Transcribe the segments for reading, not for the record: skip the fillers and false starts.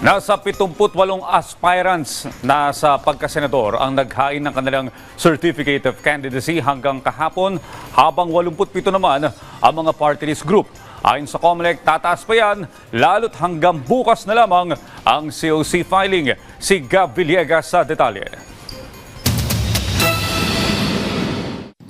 Nasa 78 aspirants na sa pagkasenador ang naghain ng kanilang Certificate of Candidacy hanggang kahapon, habang 87 naman ang mga party list group. Ayon sa COMELEC, tataas pa yan lalo't hanggang bukas na lamang ang COC filing. Si Gab Villegas sa detalye.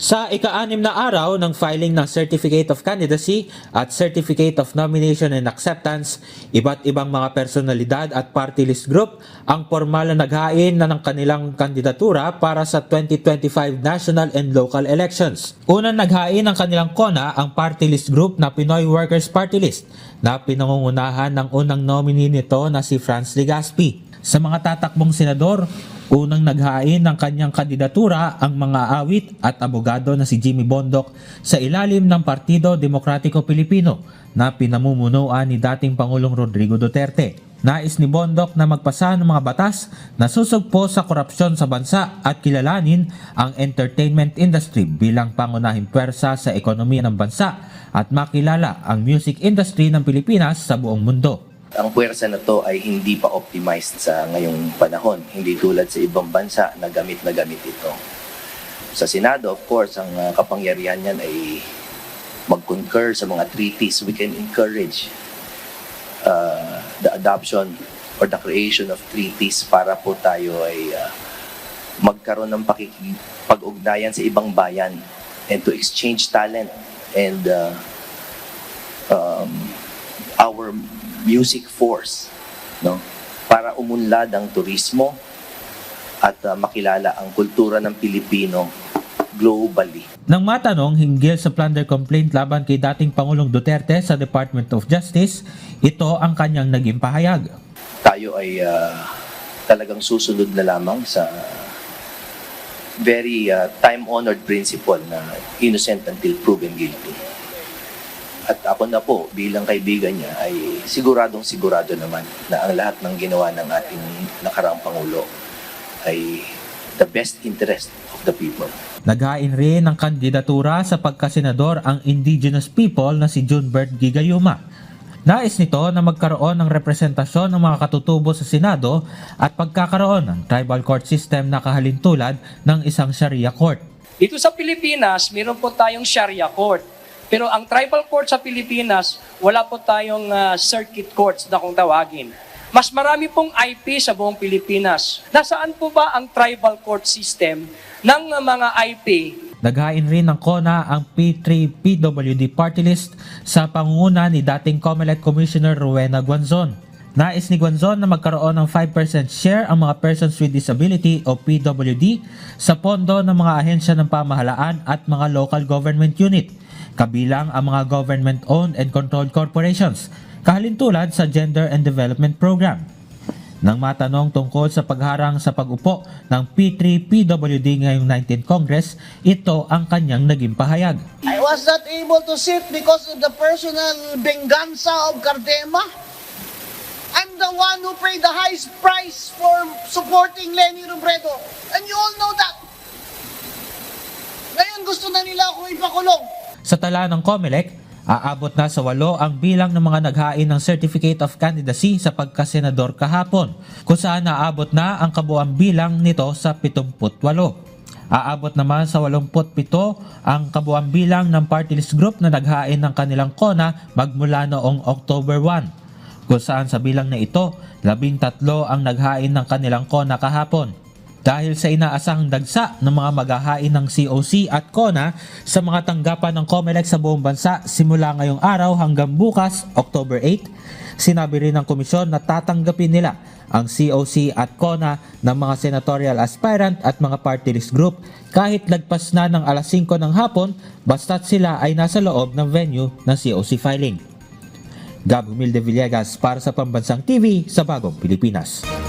Sa ika-6 na araw ng filing ng Certificate of Candidacy at Certificate of Nomination and Acceptance, iba't ibang mga personalidad at party list group ang formal na naghain na ng kanilang kandidatura para sa 2025 national and local elections. Unang naghain ng kanilang kona ang party list group na Pinoy Workers Party List na pinangungunahan ng unang nominee nito na si Franz Legaspi. Sa mga tatakbong senador, unang naghain ng kanyang kandidatura ang mga awit at abogado na si Jimmy Bondoc sa ilalim ng Partido Demokratiko Pilipino na pinamumunuan ni dating Pangulong Rodrigo Duterte. Nais ni Bondoc na magpasa ng mga batas na susugpo sa korupsyon sa bansa at kilalanin ang entertainment industry bilang pangunahing pwersa sa ekonomiya ng bansa at makilala ang music industry ng Pilipinas sa buong mundo. Ang puwersa na to ay hindi pa optimized sa ngayong panahon. Hindi tulad sa ibang bansa na gamit ito. Sa Senado, of course, ang kapangyarihan niyan ay mag-concur sa mga treaties. We can encourage the adoption or the creation of treaties para po tayo ay magkaroon ng pag-ugnayan sa ibang bayan and to exchange talent and our music force, no, para umunlad ang turismo at makilala ang kultura ng Pilipino globally. Nang matanong hinggil sa plunder complaint laban kay dating Pangulong Duterte sa Department of Justice, ito ang kanyang naging pahayag. Tayo ay talagang susunod na lamang sa very time-honored principle na innocent until proven guilty. At ako na po, bilang kaibigan niya, ay sigurado naman na ang lahat ng ginawa ng ating nakaraang Pangulo ay the best interest of the people. Naghain rin ng kandidatura sa pagkasenador ang indigenous people na si Junbert Gigayuma. Nais nito na magkaroon ng representasyon ng mga katutubo sa Senado at pagkakaroon ng tribal court system na kahalintulad ng isang Sharia court. Dito sa Pilipinas, meron po tayong Sharia court. Pero ang tribal court sa Pilipinas, wala po tayong circuit courts na kung tawagin. Mas marami pong IP sa buong Pilipinas. Nasaan po ba ang tribal court system ng mga IP? Naghain rin ng kona ang P3PWD party list sa pangunguna ni dating COMELEC Commissioner Rowena Guanzon. Nais ni Guanzon na magkaroon ng 5% share ang mga persons with disability o PWD sa pondo ng mga ahensya ng pamahalaan at mga local government unit, kabilang ang mga government-owned and controlled corporations, kahalintulad sa Gender and Development Program. Nang matanong tungkol sa pagharang sa pag-upo ng P3PWD ngayong 19th Congress, ito ang kanyang naging pahayag. I was not able to sit because of the personal venganza of Cardema. I'm the one who paid the highest price for supporting Leni Robredo. And you all know that. Ngayon gusto na nila ako ipakulong. Sa tala ng COMELEC, aabot na sa 8 ang bilang ng mga naghain ng Certificate of Candidacy sa pagkasenador kahapon, kung saan aabot na ang kabuuang bilang nito sa 78. Aabot naman sa 87 ang kabuuang bilang ng party list group na naghain ng kanilang kona magmula noong October 1, kung saan sa bilang na ito, 13 ang naghain ng kanilang kona kahapon. Dahil sa inaasahang dagsa ng mga maghahain ng COC at CONA sa mga tanggapan ng COMELEC sa buong bansa simula ngayong araw hanggang bukas, October 8, sinabi rin ng komisyon na tatanggapin nila ang COC at CONA ng mga senatorial aspirant at mga party list group kahit lagpas na ng alas 5 ng hapon basta't sila ay nasa loob ng venue ng COC filing. Gab Humilde Villegas para sa Pambansang TV sa Bagong Pilipinas.